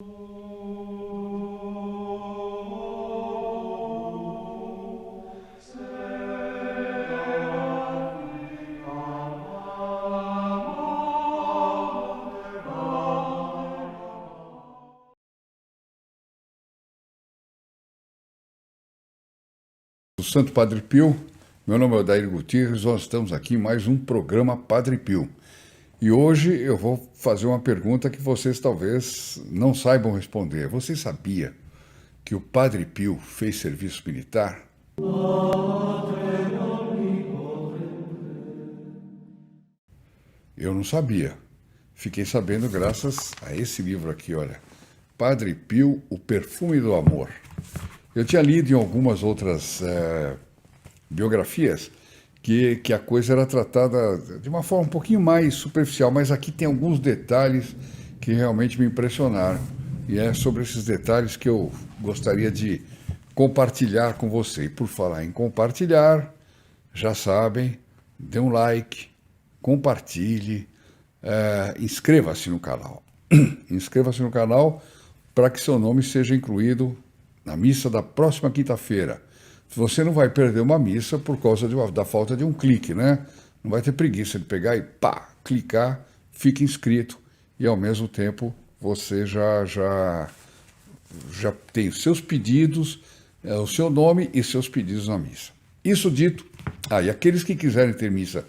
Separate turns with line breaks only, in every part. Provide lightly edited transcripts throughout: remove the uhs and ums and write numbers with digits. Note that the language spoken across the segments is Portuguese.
O Santo Padre Pio, meu nome é Odair Gutierrez, nós estamos aqui em mais um programa Padre Pio. E hoje eu vou fazer uma pergunta que vocês talvez não saibam responder. Você sabia que o Padre Pio fez serviço militar? Eu não sabia. Fiquei sabendo graças a esse livro aqui, olha. Padre Pio, o perfume do amor. Eu tinha lido em algumas outras biografias que a coisa era tratada de uma forma um pouquinho mais superficial, mas aqui tem alguns detalhes que realmente me impressionaram. E é sobre esses detalhes que eu gostaria de compartilhar com você. E por falar em compartilhar, já sabem, dê um like, compartilhe, inscreva-se no canal. Inscreva-se no canal para que seu nome seja incluído na missa da próxima quinta-feira. Você não vai perder uma missa por causa da falta de um clique, né? Não vai ter preguiça de pegar e pá, clicar, fica inscrito e ao mesmo tempo você já tem os seus pedidos, o seu nome e seus pedidos na missa. Isso dito, e aqueles que quiserem ter missa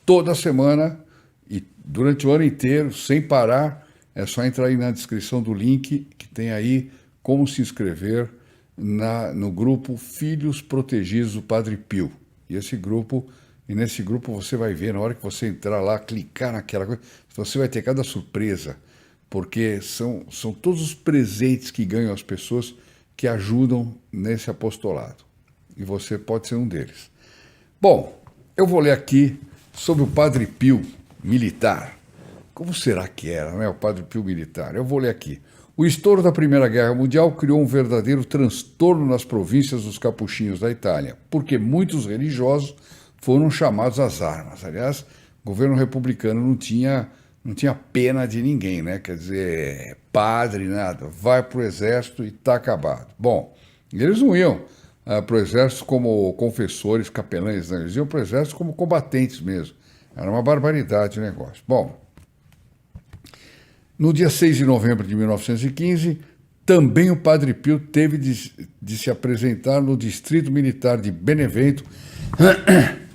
toda semana e durante o ano inteiro, sem parar, é só entrar aí na descrição do link que tem aí como se inscrever no grupo Filhos Protegidos do Padre Pio. E nesse grupo você vai ver, na hora que você entrar lá, clicar naquela coisa, você vai ter cada surpresa, porque são todos os presentes que ganham as pessoas que ajudam nesse apostolado. E você pode ser um deles. Bom, eu vou ler aqui sobre o Padre Pio militar. Como será que era, né, o Padre Pio militar? Eu vou ler aqui. O estouro da Primeira Guerra Mundial criou um verdadeiro transtorno nas províncias dos capuchinhos da Itália, porque muitos religiosos foram chamados às armas. Aliás, o governo republicano não tinha pena de ninguém, né? Quer dizer, padre, nada, vai para o exército e está acabado. Bom, eles não iam para o exército como confessores, capelães, né? Eles iam para o exército como combatentes mesmo. Era uma barbaridade o negócio. Bom, no dia 6 de novembro de 1915, também o Padre Pio teve de se apresentar no Distrito Militar de Benevento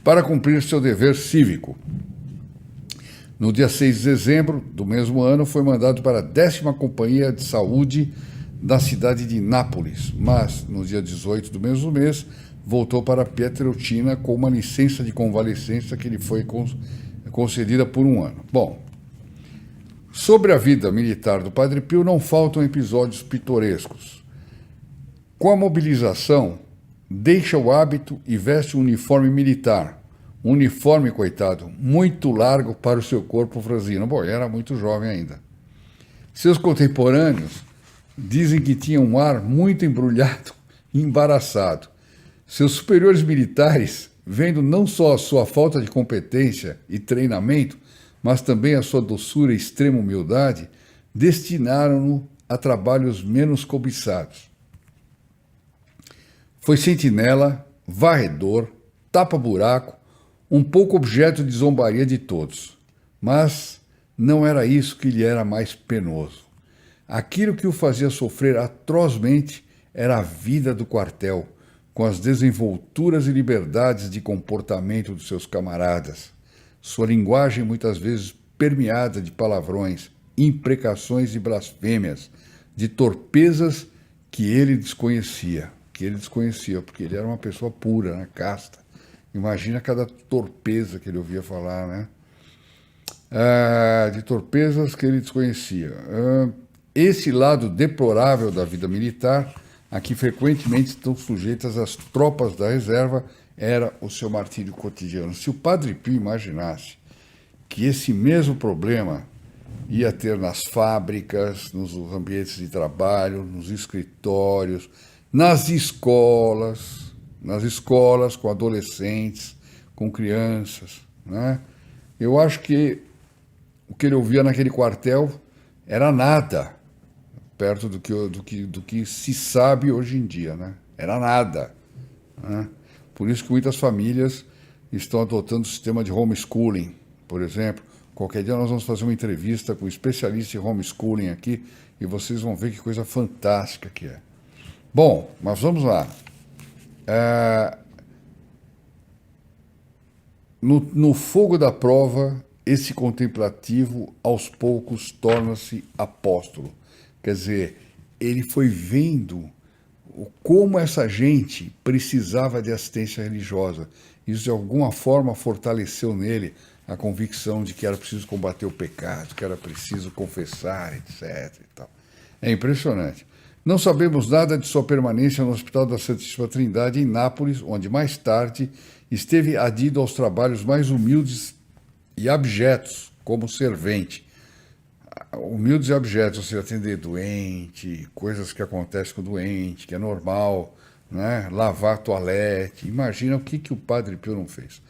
para cumprir seu dever cívico. No dia 6 de dezembro do mesmo ano, foi mandado para a 10ª Companhia de Saúde da cidade de Nápoles, mas no dia 18 do mesmo mês, voltou para Pietrelcina com uma licença de convalescença que lhe foi concedida por um ano. Bom, sobre a vida militar do Padre Pio não faltam episódios pitorescos. Com a mobilização, deixa o hábito e veste um uniforme militar. Um uniforme, coitado, muito largo para o seu corpo franzino. Bom, ele era muito jovem ainda. Seus contemporâneos dizem que tinha um ar muito embrulhado e embaraçado. Seus superiores militares, vendo não só a sua falta de competência e treinamento, mas também a sua doçura e extrema humildade, destinaram-no a trabalhos menos cobiçados. Foi sentinela, varredor, tapa-buraco, um pouco objeto de zombaria de todos. Mas não era isso que lhe era mais penoso. Aquilo que o fazia sofrer atrozmente era a vida do quartel, com as desenvolturas e liberdades de comportamento dos seus camaradas. Sua linguagem muitas vezes permeada de palavrões, imprecações e blasfêmias, de torpezas que ele desconhecia, porque ele era uma pessoa pura, né, casta. Imagina cada torpeza que ele ouvia falar, né? De torpezas que ele desconhecia. Esse lado deplorável da vida militar, a que frequentemente estão sujeitas as tropas da reserva, era o seu martírio cotidiano. Se o Padre Pio imaginasse que esse mesmo problema ia ter nas fábricas, nos ambientes de trabalho, nos escritórios, nas escolas com adolescentes, com crianças, né? Eu acho que o que ele ouvia naquele quartel era nada perto do que se sabe hoje em dia, né? Era nada, né? Por isso que muitas famílias estão adotando o sistema de homeschooling, por exemplo. Qualquer dia nós vamos fazer uma entrevista com um especialista em homeschooling aqui e vocês vão ver que coisa fantástica que é. Bom, mas vamos lá. No fogo da prova, esse contemplativo aos poucos torna-se apóstolo. Quer dizer, ele foi vendo como essa gente precisava de assistência religiosa. Isso de alguma forma fortaleceu nele a convicção de que era preciso combater o pecado, que era preciso confessar, etc. E tal. É impressionante. Não sabemos nada de sua permanência no Hospital da Santíssima Trindade em Nápoles, onde mais tarde esteve adido aos trabalhos mais humildes e abjetos, como servente. Humildes e abjetos, ou seja, atender doente, coisas que acontecem com o doente, que é normal, né? Lavar toalete. Imagina o que o Padre Pio não fez.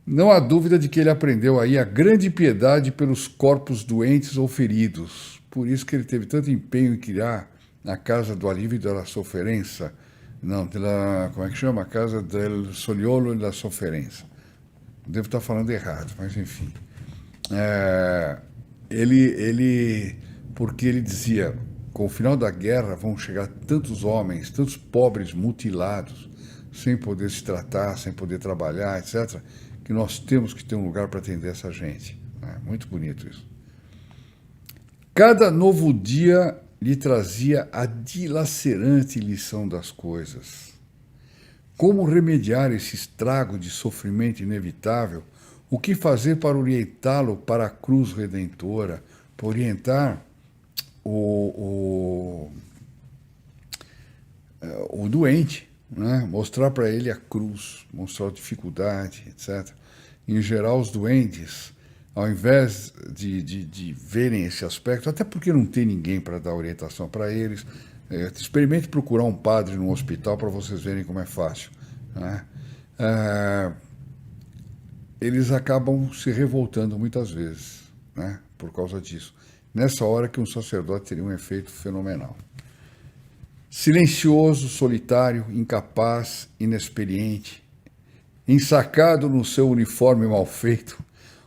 Não há dúvida de que ele aprendeu aí a grande piedade pelos corpos doentes ou feridos. Por isso que ele teve tanto empenho em criar a Casa do Alívio e da Sofferenza. Não, como é que chama? A Casa del Soliolo e da Sofferenza. Devo estar falando errado, mas enfim. Porque ele dizia, com o final da guerra vão chegar tantos homens, tantos pobres mutilados, sem poder se tratar, sem poder trabalhar, etc., que nós temos que ter um lugar para atender essa gente. Muito bonito isso. Cada novo dia lhe trazia a dilacerante lição das coisas. Como remediar esse estrago de sofrimento inevitável? O que fazer para orientá-lo para a cruz redentora? Para orientar o doente, né? Mostrar para ele a cruz, mostrar a dificuldade, etc. Em geral, os doentes, ao invés de verem esse aspecto, até porque não tem ninguém para dar orientação para eles, experimente procurar um padre no hospital para vocês verem como é fácil, né? Eles acabam se revoltando muitas vezes, né, por causa disso. Nessa hora que um sacerdote teria um efeito fenomenal. Silencioso, solitário, incapaz, inexperiente, ensacado no seu uniforme mal feito,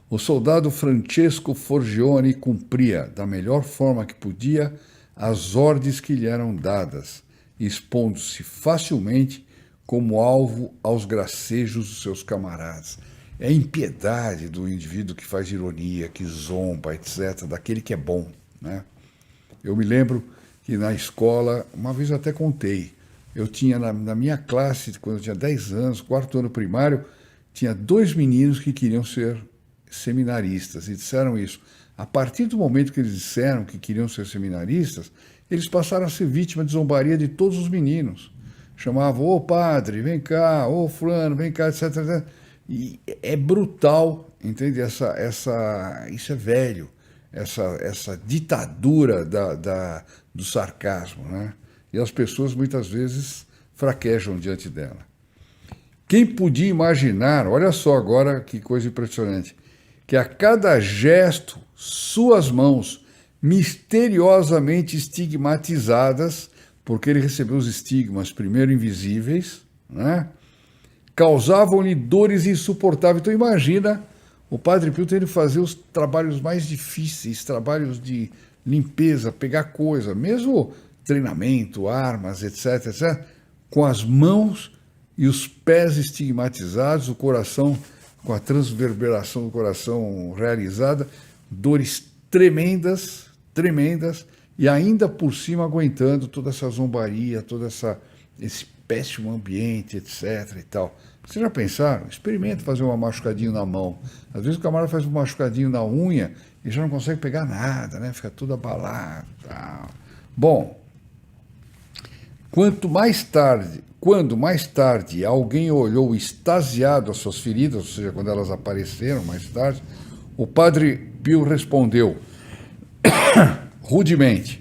o soldado Francesco Forgione cumpria, da melhor forma que podia, as ordens que lhe eram dadas, expondo-se facilmente como alvo aos gracejos dos seus camaradas. É a impiedade do indivíduo que faz ironia, que zomba, etc., daquele que é bom, né? Eu me lembro que na escola, uma vez eu até contei, eu tinha na minha classe, quando eu tinha 10 anos, quarto ano primário, tinha 2 meninos que queriam ser seminaristas e disseram isso. A partir do momento que eles disseram que queriam ser seminaristas, eles passaram a ser vítima de zombaria de todos os meninos. Chamavam, ô padre, vem cá, ô fulano, vem cá, etc., etc. E é brutal, entende? Isso é velho, essa ditadura do sarcasmo, né? E as pessoas muitas vezes fraquejam diante dela. Quem podia imaginar, olha só agora que coisa impressionante, que a cada gesto, suas mãos, misteriosamente estigmatizadas, porque ele recebeu os estigmas primeiro invisíveis, né? Causavam-lhe dores insuportáveis. Então imagina o Padre Pio tendo que fazer os trabalhos mais difíceis, trabalhos de limpeza, pegar coisa, mesmo treinamento, armas, etc., etc., com as mãos e os pés estigmatizados, o coração, com a transverberação do coração realizada, dores tremendas, tremendas, e ainda por cima aguentando toda essa zombaria, esse péssimo ambiente, etc. e tal. Vocês já pensaram? Experimenta fazer um machucadinho na mão. Às vezes o camarada faz um machucadinho na unha e já não consegue pegar nada, né? Fica tudo abalado. Tal. Bom, quando mais tarde alguém olhou extasiado as suas feridas, ou seja, quando elas apareceram mais tarde, o Padre Pio respondeu rudemente: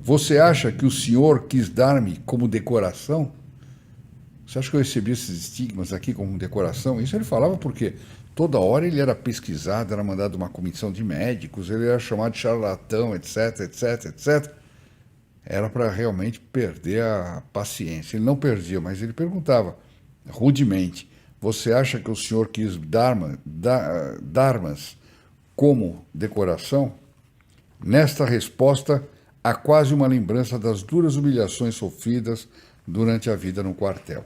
você acha que o senhor quis dar-me como decoração? Você acha que eu recebi esses estigmas aqui como decoração? Isso ele falava porque toda hora ele era pesquisado, era mandado uma comissão de médicos, ele era chamado de charlatão, etc, etc, etc. era para realmente perder a paciência. Ele não perdia, mas ele perguntava rudemente: você acha que o senhor quis dharmas como decoração? Nesta resposta, há quase uma lembrança das duras humilhações sofridas durante a vida no quartel.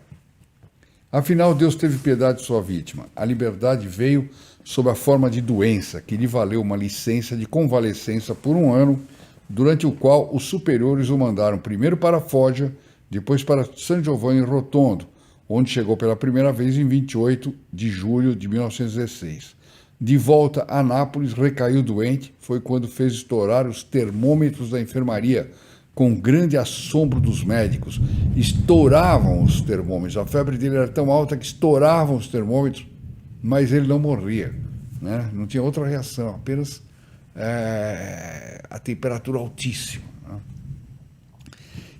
Afinal, Deus teve piedade de sua vítima. A liberdade veio sob a forma de doença, que lhe valeu uma licença de convalescença por 1 ano, durante o qual os superiores o mandaram primeiro para Foggia, depois para San Giovanni Rotondo, onde chegou pela primeira vez em 28 de julho de 1916. De volta a Nápoles, recaiu doente, foi quando fez estourar os termômetros da enfermaria, com grande assombro dos médicos. Estouravam os termômetros, a febre dele era tão alta que estouravam os termômetros, mas ele não morria, né? Não tinha outra reação, apenas a temperatura altíssima. Né?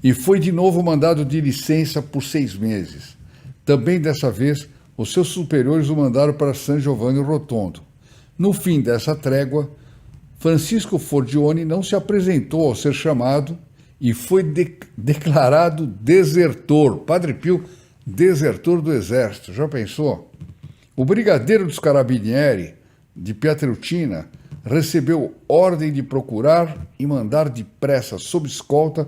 E foi de novo mandado de licença por 6 meses. Também dessa vez, os seus superiores o mandaram para San Giovanni Rotondo. No fim dessa trégua, Francisco Forgione não se apresentou ao ser chamado e foi declarado desertor. Padre Pio, desertor do exército. Já pensou? O brigadeiro dos Carabinieri, de Pietrelcina, recebeu ordem de procurar e mandar depressa, sob escolta,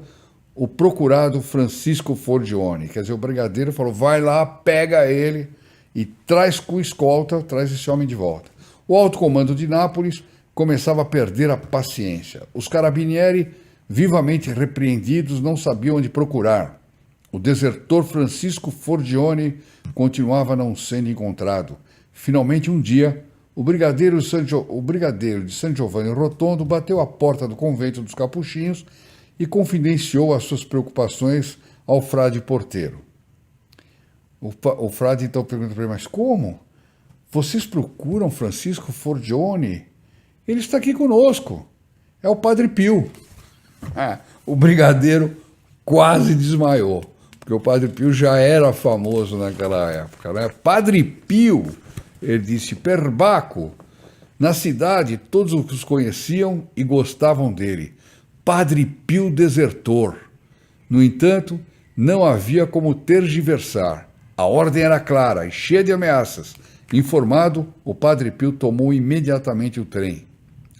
o procurado Francisco Forgione. Quer dizer, o brigadeiro falou: vai lá, pega ele e traz com escolta, traz esse homem de volta. O alto comando de Nápoles começava a perder a paciência. Os Carabinieri, vivamente repreendidos, não sabiam onde procurar. O desertor Francisco Forgione continuava não sendo encontrado. Finalmente, um dia, o brigadeiro de San Giovanni Rotondo bateu à porta do convento dos Capuchinhos e confidenciou as suas preocupações ao frade porteiro. O frade então pergunta para ele: mas como? Vocês procuram Francisco Forgione? Ele está aqui conosco. É o Padre Pio. O brigadeiro quase desmaiou, porque o Padre Pio já era famoso naquela época, né? Padre Pio, ele disse, perbacco. Na cidade, todos os conheciam e gostavam dele. Padre Pio desertor. No entanto, não havia como tergiversar. A ordem era clara e cheia de ameaças. Informado, o Padre Pio tomou imediatamente o trem.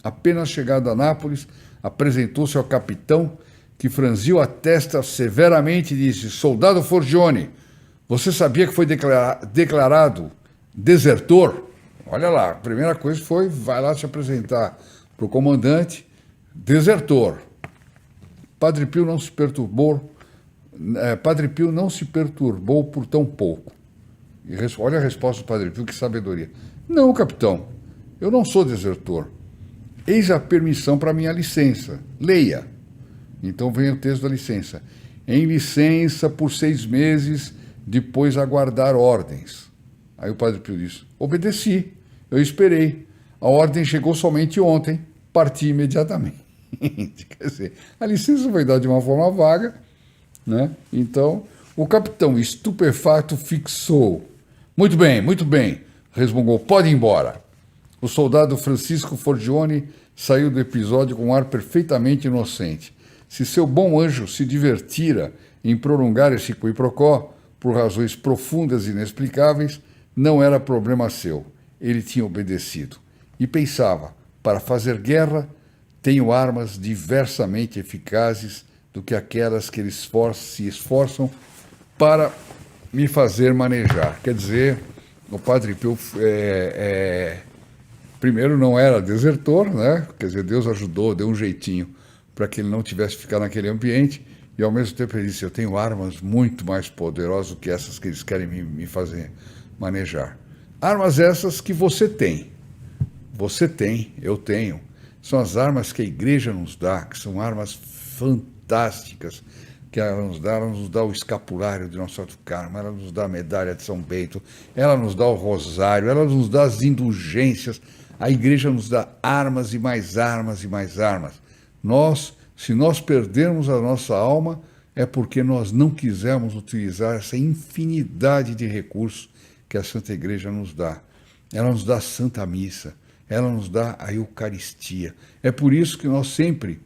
Apenas chegado a Nápoles, apresentou-se ao capitão, que franziu a testa severamente e disse: soldado Forgione, você sabia que foi declarado desertor? Olha lá, a primeira coisa foi: vai lá se apresentar para o comandante, desertor. Padre Pio não se perturbou, por tão pouco. E olha a resposta do Padre Pio, que sabedoria. Não, capitão, eu não sou desertor. Eis a permissão para minha licença. Leia. Então vem o texto da licença. Em licença por 6 meses, depois aguardar ordens. Aí o Padre Pio disse: obedeci, eu esperei. A ordem chegou somente ontem, parti imediatamente. Quer dizer, a licença foi dada de uma forma vaga, né? Então, o capitão, estupefato, fixou. Muito bem, resmungou, pode ir embora. O soldado Francisco Forgione saiu do episódio com um ar perfeitamente inocente. Se seu bom anjo se divertira em prolongar esse quiprocó por razões profundas e inexplicáveis, não era problema seu. Ele tinha obedecido. E pensava: para fazer guerra, tenho armas diversamente eficazes do que aquelas que eles se esforçam para me fazer manejar. Quer dizer, o Padre Pio primeiro não era desertor, né? Quer dizer, Deus ajudou, deu um jeitinho para que ele não tivesse que ficar naquele ambiente, e ao mesmo tempo ele disse: eu tenho armas muito mais poderosas do que essas que eles querem me fazer manejar. Armas essas que você tem, eu tenho. São as armas que a igreja nos dá, que são armas fantásticas, que ela nos dá o escapulário de Nossa Senhora do Carmo, ela nos dá a medalha de São Bento, ela nos dá o rosário, ela nos dá as indulgências. A igreja nos dá armas e mais armas e mais armas. Se nós perdermos a nossa alma, é porque nós não quisemos utilizar essa infinidade de recursos que a Santa Igreja nos dá. Ela nos dá a Santa Missa, ela nos dá a Eucaristia. É por isso que nós sempre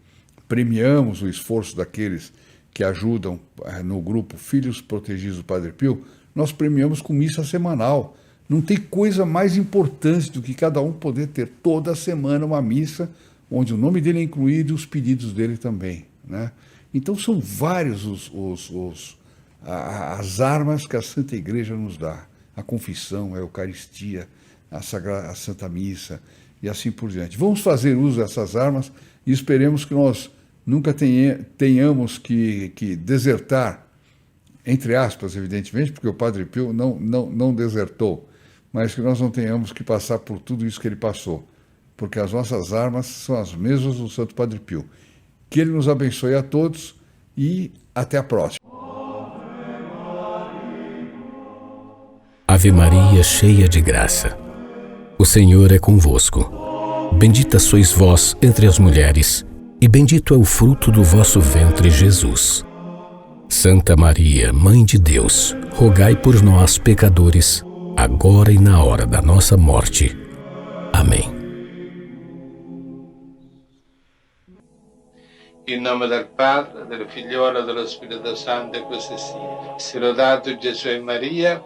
premiamos o esforço daqueles que ajudam no grupo Filhos Protegidos do Padre Pio, nós premiamos com missa semanal. Não tem coisa mais importante do que cada um poder ter toda semana uma missa onde o nome dele é incluído e os pedidos dele também, né? Então são vários as armas que a Santa Igreja nos dá. A confissão, a Eucaristia, a Santa Missa e assim por diante. Vamos fazer uso dessas armas e esperemos que nós nunca tenhamos que desertar, entre aspas, evidentemente, porque o Padre Pio não desertou, mas que nós não tenhamos que passar por tudo isso que ele passou, porque as nossas armas são as mesmas do Santo Padre Pio. Que ele nos abençoe a todos e até a próxima.
Ave Maria, cheia de graça, o Senhor é convosco. Bendita sois vós entre as mulheres, e bendito é o fruto do vosso ventre, Jesus. Santa Maria, Mãe de Deus, rogai por nós, pecadores, agora e na hora da nossa morte. Amém.
In nome del Padre, del Figliolo e dello Spirito Santo, e così sia. Sia lodato Gesù e Maria,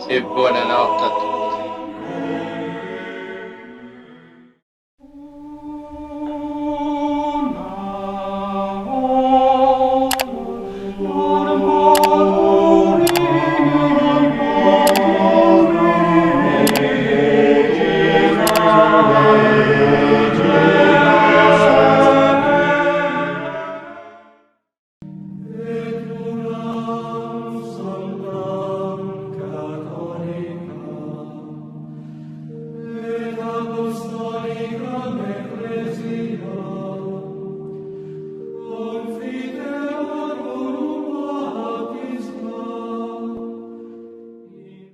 e buonanotte a tutti.